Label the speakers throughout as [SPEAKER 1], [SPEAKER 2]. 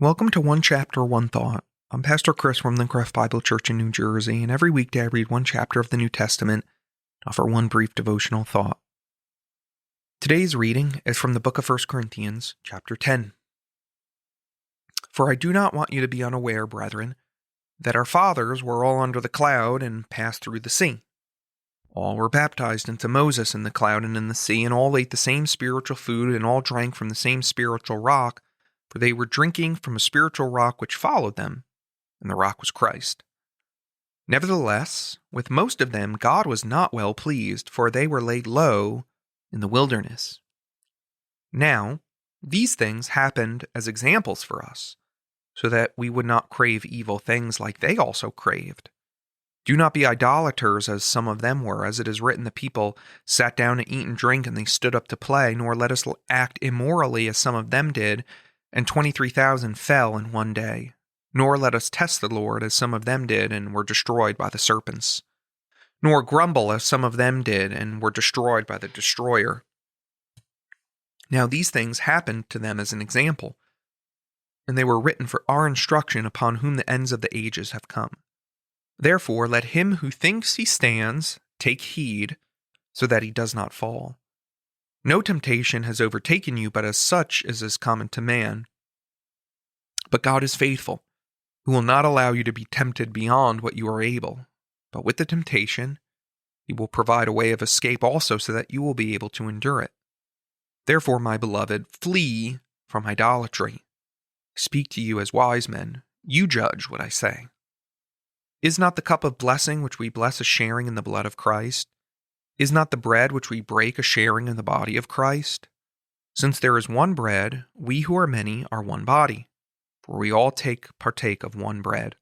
[SPEAKER 1] Welcome to One Chapter, One Thought. I'm Pastor Chris from Lincraft Bible Church in New Jersey, and every weekday I read one chapter of the New Testament and offer one brief devotional thought. Today's reading is from the book of 1 Corinthians, chapter 10. For I do not want you to be unaware, brethren, that our fathers were all under the cloud and passed through the sea. All were baptized into Moses in the cloud and in the sea, and all ate the same spiritual food, and all drank from the same spiritual rock, for they were drinking from a spiritual rock which followed them, and the rock was Christ. Nevertheless, with most of them God was not well pleased, for they were laid low in the wilderness. Now, these things happened as examples for us, so that we would not crave evil things like they also craved. Do not be idolaters as some of them were, as it is written, the people sat down to eat and drink, and they stood up to play, nor let us act immorally as some of them did, and 23,000 fell in one day. Nor let us test the Lord as some of them did, and were destroyed by the serpents. Nor grumble as some of them did, and were destroyed by the destroyer. Now these things happened to them as an example, and they were written for our instruction, upon whom the ends of the ages have come. Therefore let him who thinks he stands take heed, so that he does not fall. No temptation has overtaken you, but as such as is common to man. But God is faithful, who will not allow you to be tempted beyond what you are able, but with the temptation, he will provide a way of escape also, so that you will be able to endure it. Therefore, my beloved, flee from idolatry. I speak to you as wise men. You judge what I say. Is not the cup of blessing which we bless a sharing in the blood of Christ? Is not the bread which we break a sharing in the body of Christ? Since there is one bread, we who are many are one body, for we all partake of one bread.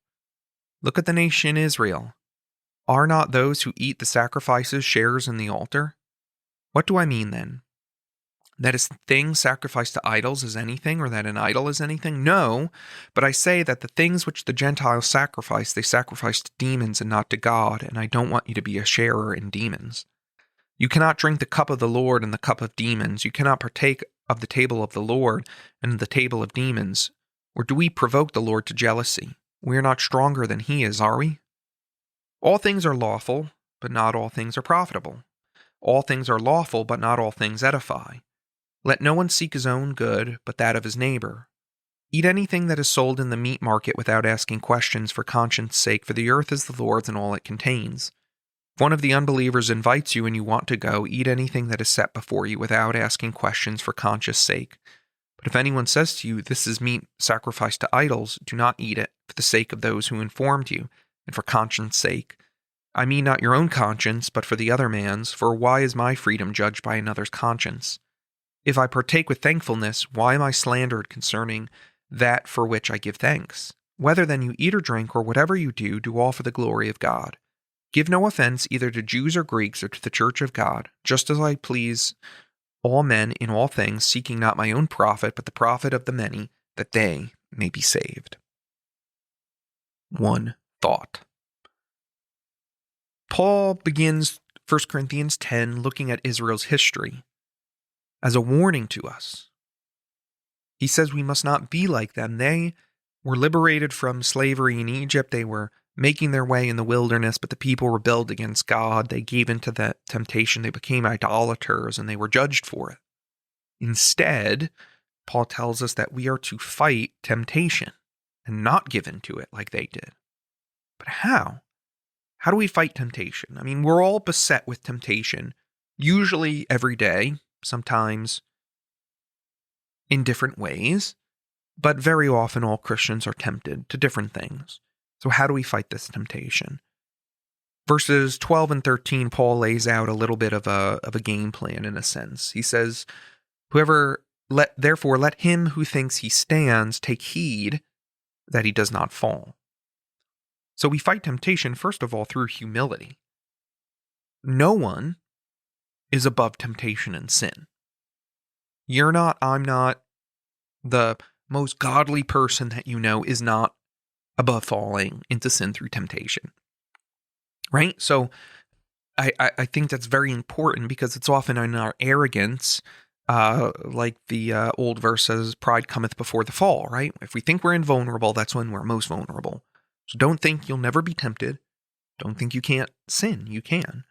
[SPEAKER 1] Look at the nation Israel. Are not those who eat the sacrifices sharers in the altar? What do I mean then? That a thing sacrificed to idols is anything, or that an idol is anything? No, but I say that the things which the Gentiles sacrifice, they sacrifice to demons and not to God, and I don't want you to be a sharer in demons. You cannot drink the cup of the Lord and the cup of demons. You cannot partake of the table of the Lord and the table of demons. Or do we provoke the Lord to jealousy? We are not stronger than he is, are we? All things are lawful, but not all things are profitable. All things are lawful, but not all things edify. Let no one seek his own good, but that of his neighbor. Eat anything that is sold in the meat market without asking questions for conscience sake, for the earth is the Lord's and all it contains. If one of the unbelievers invites you and you want to go, eat anything that is set before you without asking questions for conscience sake. But if anyone says to you, this is meat sacrificed to idols, do not eat it, for the sake of those who informed you, and for conscience sake. I mean not your own conscience, but for the other man's, for why is my freedom judged by another's conscience? If I partake with thankfulness, why am I slandered concerning that for which I give thanks? Whether then you eat or drink, or whatever you do, do all for the glory of God. Give no offense either to Jews or Greeks or to the church of God, just as I please all men in all things, seeking not my own profit, but the profit of the many, that they may be saved. One thought. Paul begins 1 Corinthians 10 looking at Israel's history as a warning to us. He says we must not be like them. They were liberated from slavery in Egypt. They were making their way in the wilderness, but the people rebelled against God. They gave into that temptation. They became idolaters, and they were judged for it. Instead, Paul tells us that we are to fight temptation and not give in to it like they did. But how? How do we fight temptation? I mean, we're all beset with temptation, usually every day, sometimes in different ways, but very often all Christians are tempted to different things. So how do we fight this temptation? Verses 12 and 13, Paul lays out a little bit of a game plan in a sense. He says, Therefore let him who thinks he stands take heed that he does not fall. So we fight temptation, first of all, through humility. No one is above temptation and sin. You're not, I'm not, the most godly person that you know is not above falling into sin through temptation. Right? So I think that's very important, because it's often in our arrogance Like the old verse says, pride cometh before the fall, right? If we think we're invulnerable, that's when we're most vulnerable. So don't think you'll never be tempted. Don't think you can't sin. You can.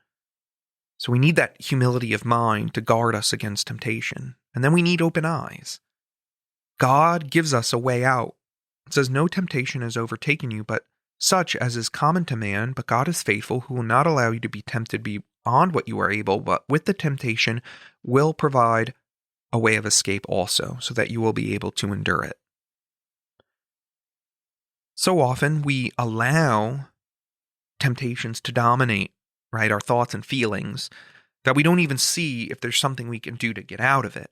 [SPEAKER 1] So we need that humility of mind to guard us against temptation. And then we need open eyes. God gives us a way out. It says, no temptation has overtaken you, but such as is common to man, but God is faithful, who will not allow you to be tempted beyond what you are able, but with the temptation will provide a way of escape also, so that you will be able to endure it. So often we allow temptations to dominate, right, our thoughts and feelings, that we don't even see if there's something we can do to get out of it.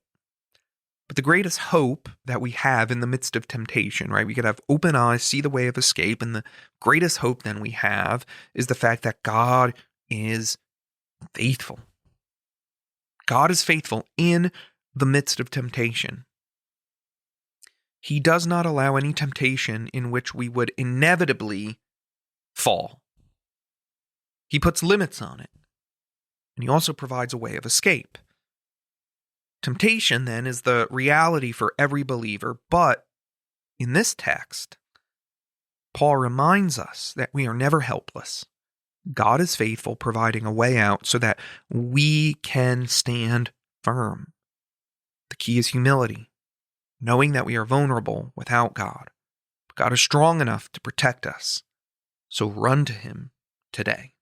[SPEAKER 1] But the greatest hope that we have in the midst of temptation, right? We could have open eyes, see the way of escape, and the greatest hope then we have is the fact that God is faithful. God is faithful in the midst of temptation. He does not allow any temptation in which we would inevitably fall. He puts limits on it, and he also provides a way of escape. Temptation, then, is the reality for every believer, but in this text, Paul reminds us that we are never helpless. God is faithful, providing a way out so that we can stand firm. The key is humility, knowing that we are vulnerable without God. But God is strong enough to protect us, so run to him today.